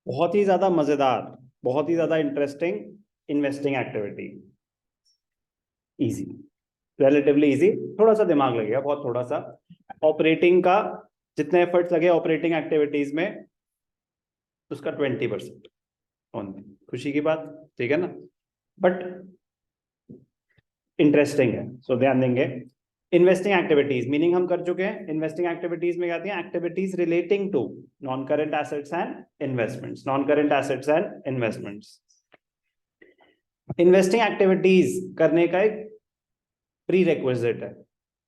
बहुत ही ज्यादा मजेदार, बहुत ही ज्यादा interesting investing activity. Easy, relatively easy, थोड़ा सा दिमाग लगेगा, बहुत थोड़ा सा। ऑपरेटिंग का जितने एफर्ट्स लगे ऑपरेटिंग एक्टिविटीज में, उसका 20% ओनली। खुशी की बात, ठीक है ना? बट इंटरेस्टिंग है, सो ध्यान देंगे। इन्वेस्टिंग एक्टिविटीज मीनिंग हम कर चुके हैं। इन्वेस्टिंग एक्टिविटीज में क्या आती है? Activities relating to non current assets and investments. Non current assets and investments. Investing activities करने का एक प्री रिक्विजिट है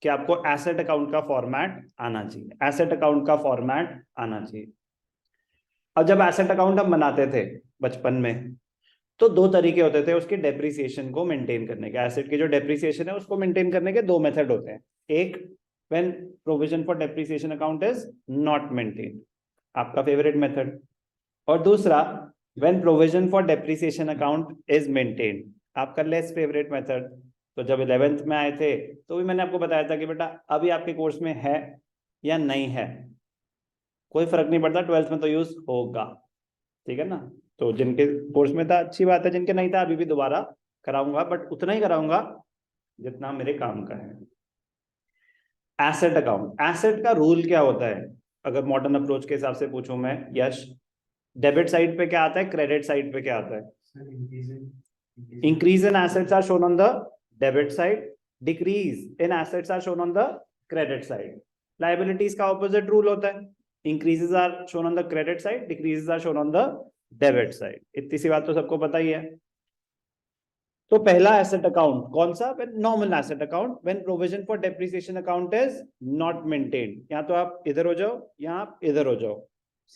कि आपको एसेट अकाउंट का फॉर्मेट आना चाहिए। एसेट अकाउंट का फॉर्मेट आना चाहिए। अब जब एसेट अकाउंट हम बनाते थे बचपन में, तो दो तरीके होते थे उसके डेप्रिसिएशन को मेंटेन करने के। एसेट की जो डेप्रिसिएशन है उसको मेंटेन करने के दो मेथड होते हैं। एक, when provision for depreciation account is not maintain, आपका फेवरेट मेथड। और दूसरा, when provision for depreciation account is maintain, आपका लेस फेवरेट मेथड। तो जब 11th में आए थे तो भी मैंने आपको बताया था कि बेटा अभी आपके कोर्स में है या नहीं है, कोई फर्क नहीं पड़ता, 12th में तो यूज होगा, ठीक है ना? तो जिनके कोर्स में था अच्छी बात है, जिनके नहीं था अभी भी दोबारा कराऊंगा, बट उतना ही कराऊंगा जितना मेरे काम का है। एसेट अकाउंट, एसेट का रूल क्या होता है अगर मॉडर्न अप्रोच के हिसाब से पूछूं मैं? यश, डेबिट साइड पे क्या आता है, क्रेडिट साइड पे क्या आता है? Increase in assets are shown on the debit side, decrease in assets are shown on the credit side. Liabilities का ऑपोजिट रूल होता है, increases are shown on the credit side, decreases are shown on the debit side. इतनी सी बात तो सबको पता ही है। तो पहला एसेट अकाउंट कौन सा? Normal asset account, when provision for depreciation account is not maintained. या तो आप इधर हो जाओ या आप इधर हो जाओ,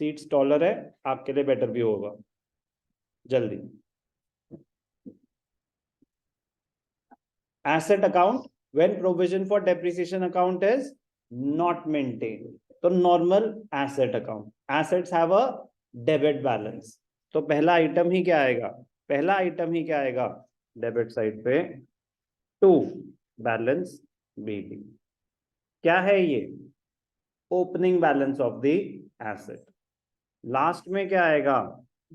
सीट्स टॉलर है, आपके लिए बेटर भी होगा। जल्दी, asset account when provision for depreciation account is not maintained. तो normal asset account, assets have a debit balance. तो पहला आइटम ही क्या आएगा? पहला आइटम ही क्या आएगा डेबिट साइड पे? To, balance b d. क्या है ये? Opening balance of the asset. Last में क्या आएगा?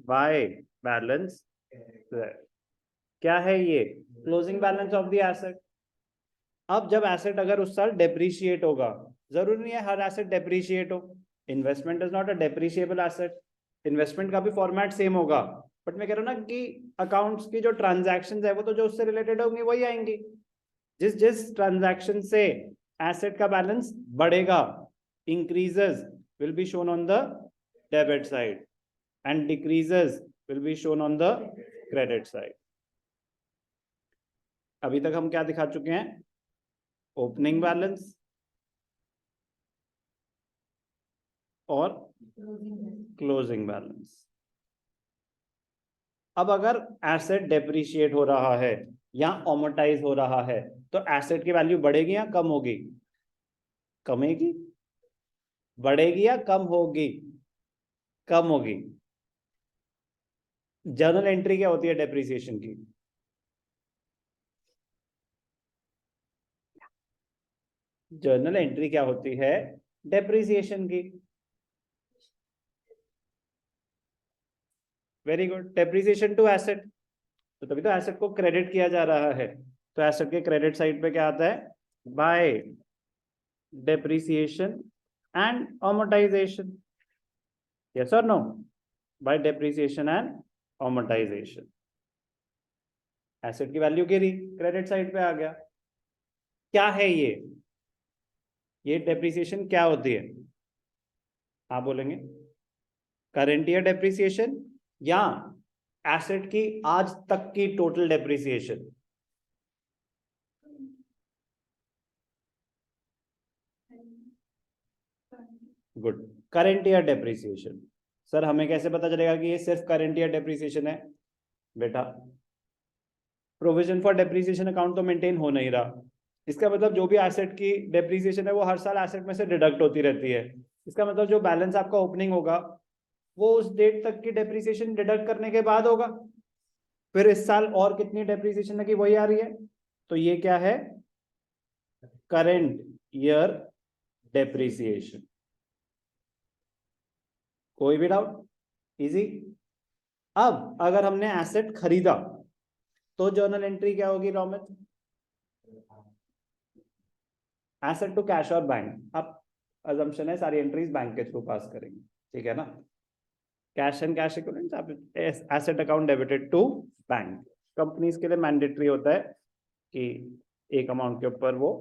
By balance. क्या है ये? Closing balance of the asset. अब जब एसेट अगर उस साल डेप्रिशिएट होगा, जरूरी नहीं है हर एसेट डेप्रिशिएट हो, investment is not a depreciable asset, investment का भी फॉर्मेट सेम होगा। बट मैं कह रहा हूं ना कि अकाउंट्स की जो ट्रांजैक्शंस है वो तो जो उससे रिलेटेड होंगी वही आएंगी। जिस जिस ट्रांजैक्शन से एसेट का बैलेंस बढ़ेगा, increases will be shown on the debit side and decreases will be shown on the credit side. अभी तक हम क्या दिखा चुके हैं? ओपनिंग बैलेंस और क्लोजिंग बैलेंस। अब अगर एसेट डेप्रिशिएट हो रहा है या अमोर्टाइज हो रहा है तो एसेट की वैल्यू बढ़ेगी या कम होगी? कमेगी। बढ़ेगी या कम होगी? कम होगी। जर्नल एंट्री क्या होती है डेप्रिसिएशन की? जर्नल एंट्री क्या होती है डेप्रिसिएशन की? Very good, depreciation to asset. तो तभी तो एसेट को क्रेडिट किया जा रहा है। तो एसेट के क्रेडिट साइड पे क्या आता है? Bye depreciation and amortization. Yes or no? By depreciation and amortization. Asset की वैल्यू गिरी, क्रेडिट साइड पे आ गया। क्या है ये डेप्रिसिएशन क्या होती है? आप बोलेंगे करंट ईयर डेप्रिसिएशन या एसेट की आज तक की total depreciation? Good, current year depreciation. Sir हमें कैसे पता चलेगा कि ये सिर्फ करंट ईयर डेप्रिसिएशन है? बेटा प्रोविजन फॉर डेप्रिसिएशन अकाउंट तो मेंटेन हो नहीं रहा, इसका मतलब जो भी एसेट की डेप्रिसिएशन है वो हर साल एसेट में से डिडक्ट होती रहती है। इसका मतलब जो बैलेंस आपका ओपनिंग होगा वो उस डेट तक की डेप्रिसिएशन डिडक्ट करने के बाद होगा। फिर इस साल और कितनी डेप्रिसिएशन लगी वही आ रही है। तो ये क्या है? Current year depreciation. कोई भी डाउट? इजी। अब अगर हमने एसेट खरीदा तो जर्नल एंट्री क्या होगी रोमित? एसेट टू कैश और बैंक। अब अजम्पशन है सारी एंट्रीज बैंक के थ्रू पास करेंगे, ठीक है ना। कैश एंड कैश इक्विवेलेंट्स, आप asset account debited to bank. Companies के लिए मैंडेटरी होता है कि एक अमाउंट के ऊपर वो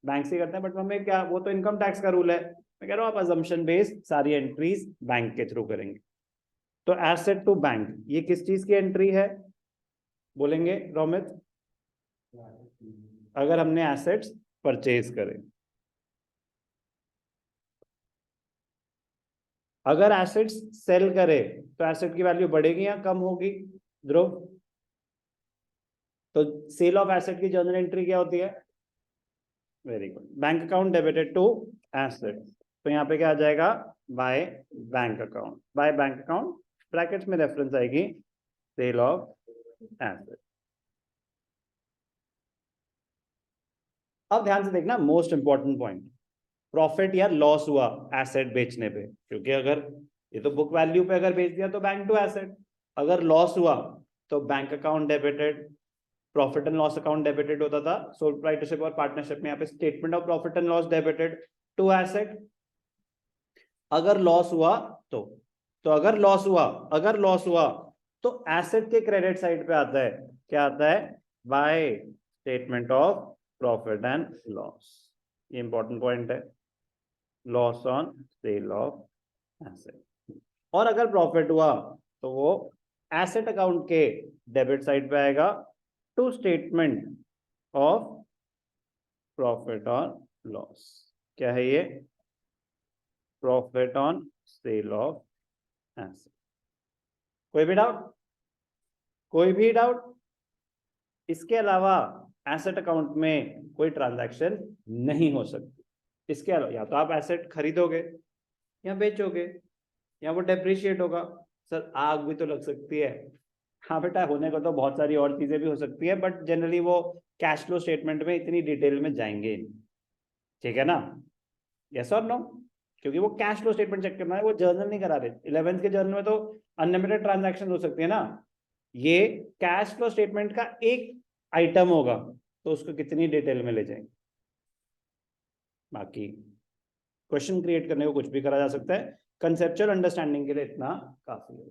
बैंक से करते हैं, बट हमें क्या, वो तो इनकम टैक्स का रूल है। मैं कह रहा हूँ आप अजम्पशन बेस्ड सारी एंट्रीज बैंक के थ्रू करेंगे। तो एसेट टू बैंक ये किस चीज की एंट्री है बोलेंगे रोमित? अगर हमने एसेट्स परचेज करें, अगर एसेट्स सेल करे तो एसेट की वैल्यू बढ़ेगी या कम होगी ध्रुव? तो सेल ऑफ एसेट की जर्नल एंट्री क्या होती है? Very good, bank account debited to asset. तो यहाँ पे क्या आ जाएगा? By bank account. By bank account brackets में रेफरेंस आएगी सेल ऑफ एसेट। अब ध्यान से देखना, मोस्ट इंपॉर्टेंट पॉइंट, प्रॉफिट या लॉस हुआ एसेट बेचने पे, क्योंकि अगर ये तो बुक वैल्यू पे अगर बेच दिया तो बैंक टू एसेट, अगर लॉस हुआ तो bank account debited, profit and loss account debited होता था सोल प्रोप्राइटरशिप और पार्टनरशिप में, यहाँ पे statement of profit and loss debited to asset. अगर लॉस हुआ तो अगर लॉस हुआ तो एसेट के क्रेडिट साइड पे आता है, क्या आता है? By statement of profit and loss. ये इंपॉर्टेंट पॉइंट है, loss on sale of asset. और अगर प्रॉफिट हुआ तो वो एसेट अकाउंट के डेबिट साइड पे आएगा टू स्टेटमेंट ऑफ प्रॉफिट और लॉस। क्या है ये? Profit on sale of asset. कोई भी डाउट? कोई भी डाउट? इसके अलावा एसेट अकाउंट में कोई ट्रांजैक्शन नहीं हो सकती। इसके अलावा या तो आप एसेट खरीदोगे या बेचोगे या वो डेप्रिशिएट होगा। सर आग भी तो लग सकती है। हाँ बेटा, होने को तो बहुत सारी और चीजें भी हो सकती है, बट जनरली वो कैश फ्लो स्टेटमेंट में इतनी डिटेल में जाएंगे नहीं, ठीक है ना। यस और नो? क्योंकि वो कैश फ्लो स्टेटमेंट चेक करना है, वो जर्नल नहीं करा रहे। 11th के जर्नल में तो अनलिमिटेड ट्रांजैक्शन हो सकती है ना, ये कैश फ्लो स्टेटमेंट का एक आइटम होगा तो उसको कितनी डिटेल में ले जाएंगे। बाकी क्वेश्चन क्रिएट करने को कुछ भी करा जा सकता है, कंसेप्चुअल अंडरस्टैंडिंग के लिए इतना काफी है।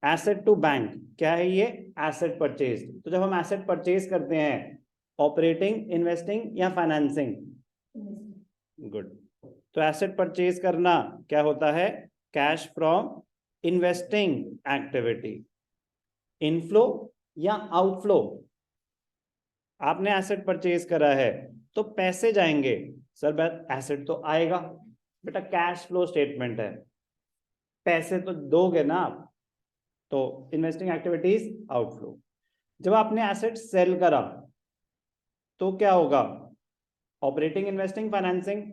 एसेट टू बैंक क्या है ये? Asset purchase. तो जब हम एसेट परचेज करते हैं, ऑपरेटिंग, इन्वेस्टिंग या फाइनेंसिंग? गुड। तो एसेट परचेज करना क्या होता है? Cash from investing activity. Inflow या आउटफ्लो? आपने एसेट परचेज करा है तो पैसे जाएंगे, सर एसेट तो आएगा। बेटा कैश फ्लो स्टेटमेंट है, पैसे तो दोगे ना आप, तो इन्वेस्टिंग एक्टिविटीज आउटफ्लो। जब आपने एसेट सेल करा तो क्या होगा? Operating, investing, financing?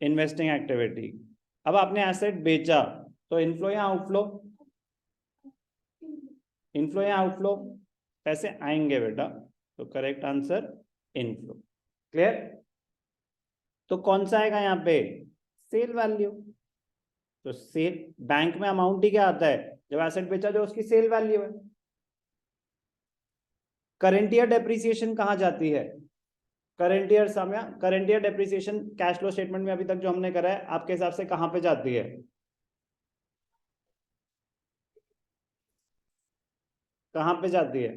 Investing activity. अब आपने एसेट बेचा तो इनफ्लो या आउटफ्लो? इनफ्लो या आउटफ्लो? पैसे आएंगे बेटा, तो करेक्ट आंसर इनफ्लो। क्लियर? तो कौन सा आएगा यहाँ पे? Sale value. तो सेल, बैंक में अमाउंट ही क्या आता है जब एसेट बेचा, जो उसकी सेल वैल्यू है। करंट ईयर डेप्रिसिएशन कहाँ जाती है? करंट ईयर समय, current year depreciation cash flow statement में अभी तक जो हमने करा है, आपके हिसाब से कहां पे जाती है? कहां पे जाती है?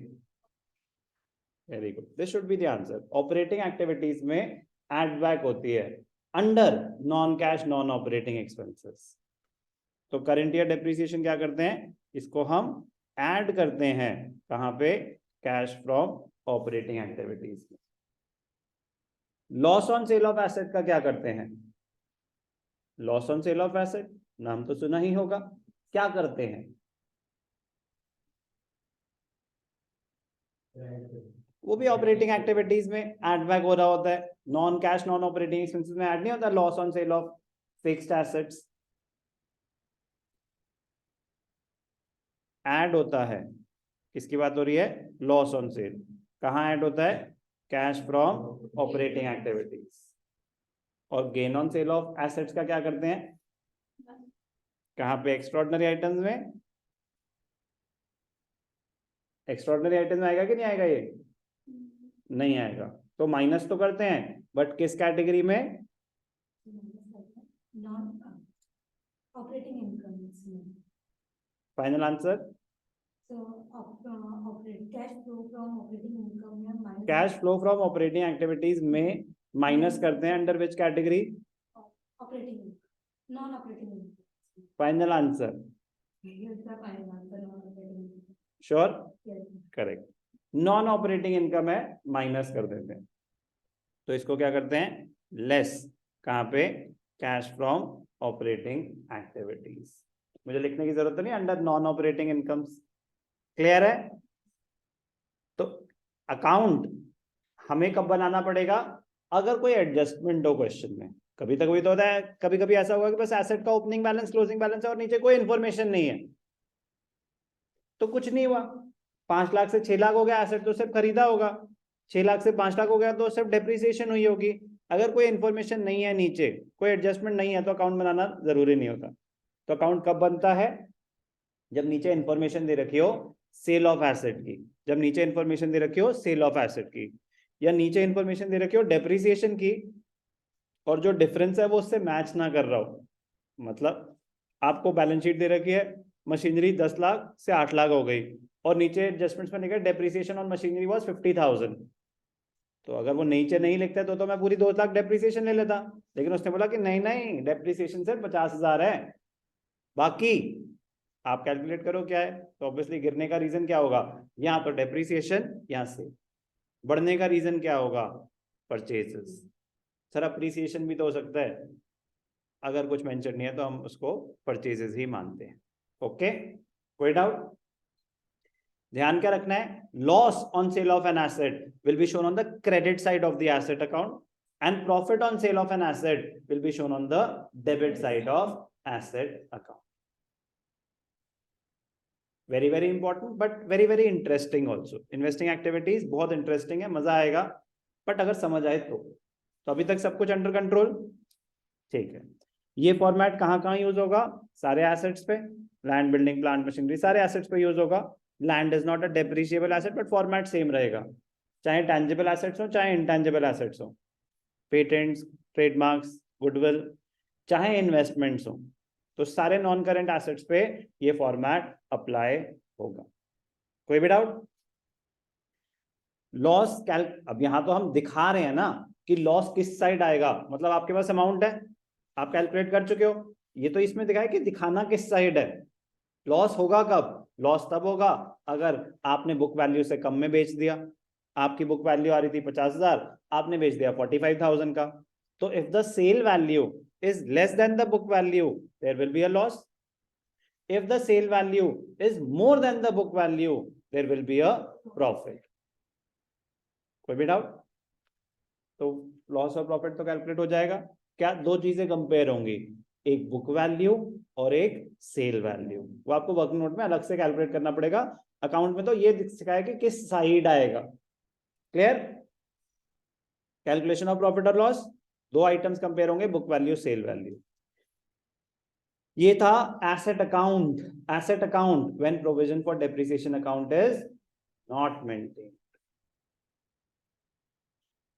Very good, this should be the answer. Operating activities में एड बैक होती है under non cash non operating expenses. तो करंट ईयर डेप्रिसिएशन क्या करते हैं, इसको हम ऐड करते हैं कहां पे? कैश फ्रॉम ऑपरेटिंग एक्टिविटीज में। Loss on sale of asset का क्या करते हैं? Loss on sale of asset नाम तो सुना ही होगा, क्या करते हैं? वो भी ऑपरेटिंग एक्टिविटीज में ऐड बैक हो रहा होता है। Non cash non operating expenses में ऐड नहीं होता loss on sale of fixed assets? Add होता है। किसकी बात हो रही है? Loss on sale. कहाँ ऐड होता है? Cash from operating activities. और gain on sale of assets का क्या करते हैं? कहाँ पे? एक्स्ट्राऑर्डिनरी आइटम्स में। एक्स्ट्राऑर्डिनरी आइटम्स में आएगा कि नहीं आएगा? ये नहीं आएगा, तो माइनस तो करते हैं, बट किस कैटेगरी में? Operating income. Final answer? Cash flow from operating activities में माइनस करते हैं under which category? Operating, non operating. Final answer? Sure? Correct. Non operating income है, माइनस कर देते हैं, तो इसको क्या करते हैं? लेस। कहाँ पे? Cash from operating activities. मुझे लिखने की जरूरत नहीं, under non operating incomes. Clear है? तो अकाउंट हमें कब बनाना पड़ेगा? अगर कोई एडजस्टमेंट हो क्वेश्चन में। कभी तो होता है, कभी कभी ऐसा होगा कि बस एसेट का ओपनिंग बैलेंस, क्लोजिंग बैलेंस है और नीचे कोई इंफॉर्मेशन नहीं है, तो कुछ नहीं हुआ। 5 लाख से 6 लाख हो गया, एसेट तो सिर्फ खरीदा होगा। 6 लाख से 5 लाख हो गया तो सिर्फ डेप्रिसिएशन हुई होगी। अगर कोई इन्फॉर्मेशन नहीं है, नीचे कोई एडजस्टमेंट नहीं है, तो अकाउंट बनाना जरूरी नहीं होता। तो अकाउंट कब बनता है? जब नीचे इन्फॉर्मेशन दे रखी हो सेल ऑफ एसेट की, जब नीचे इन्फॉर्मेशन दे रखी हो सेल ऑफ एसेट की, या नीचे इन्फॉर्मेशन दे रखी हो डेप्रिसिएशन की, और जो डिफरेंस है वो उससे मैच ना कर रहा हो। मतलब आपको बैलेंस शीट दे रखी है, मशीनरी 10 लाख से 8 लाख हो गई, और नीचे एडजस्टमेंट्स में लिखा है डेप्रिसिएशन ऑन मशीनरी वाज 50,000। तो अगर वो नीचे नहीं लिखता तो मैं पूरी 2 लाख डेप्रिसिएशन ले लेता, लेकिन उसने बोला कि नहीं नहीं, डेप्रिसिएशन सिर्फ 50,000 है, बाकी आप कैलकुलेट करो क्या है। तो ऑब्वियसली गिरने का रीजन क्या होगा? यहाँ तो डेप्रिसिएशन, यहाँ से बढ़ने का रीजन क्या होगा? परचेजेस। सर अप्रिसिएशन भी तो हो सकता है, अगर कुछ मेंशन नहीं है तो हम उसको परचेजेस ही मानते हैं। ओके, कोई डाउट? ध्यान क्या रखना है? Loss on sale of an asset will be shown on the credit side of the asset account, and profit on sale of an asset will be shown on the debit side of asset account. Very very important, but very very interesting also. Investing activities बहुत interesting है, मजा आएगा, but अगर समझ आए तो अभी तक सब कुछ अंडर कंट्रोल? ठीक है। ये फॉर्मेट कहाँ यूज होगा? सारे एसेट्स पे, लैंड, बिल्डिंग, प्लांट, मशीनरी, सारे एसेट्स पे यूज होगा। Land is not a depreciable asset, but format same रहेगा, चाहे टैंजिबल एसेट्स हो चाहे इंटैंजिबल एसेट्स हो, पेटेंट्स, ट्रेडमार्क्स, गुडविल, चाहे इन्वेस्टमेंट्स हो, तो सारे नॉन करेंट एसेट्स पे ये फॉर्मेट अप्लाई होगा। कोई भी डाउट? लॉस अब यहां तो हम दिखा रहे हैं ना कि लॉस किस साइड आएगा, मतलब आपके पास अमाउंट है, आप कैलकुलेट कर चुके हो, ये तो इसमें दिखाया कि दिखाना किस साइड है। लॉस होगा कब? लॉस तब होगा अगर आपने बुक वैल्यू से कम में बेच दिया। आपकी बुक वैल्यू आ रही थी 50,000, आपने बेच दिया 45,000 का। तो if the sale value is less than the book value, there will be a loss. If the sale value is more than the book value, there will be a profit. कोई भी doubt? तो loss और profit तो calculate हो जाएगा। क्या दो चीजें कंपेयर होंगी? एक बुक वैल्यू और एक सेल वैल्यू। वो आपको वर्क नोट में अलग से कैलकुलेट करना पड़ेगा। अकाउंट में तो ये सिखाया कि किस साइड आएगा। क्लियर? कैलकुलेशन ऑफ प्रॉफिट और लॉस, दो आइटम्स कंपेयर होंगे, बुक वैल्यू, सेल वैल्यू। ये था asset account. Asset account when provision for depreciation account is not maintained.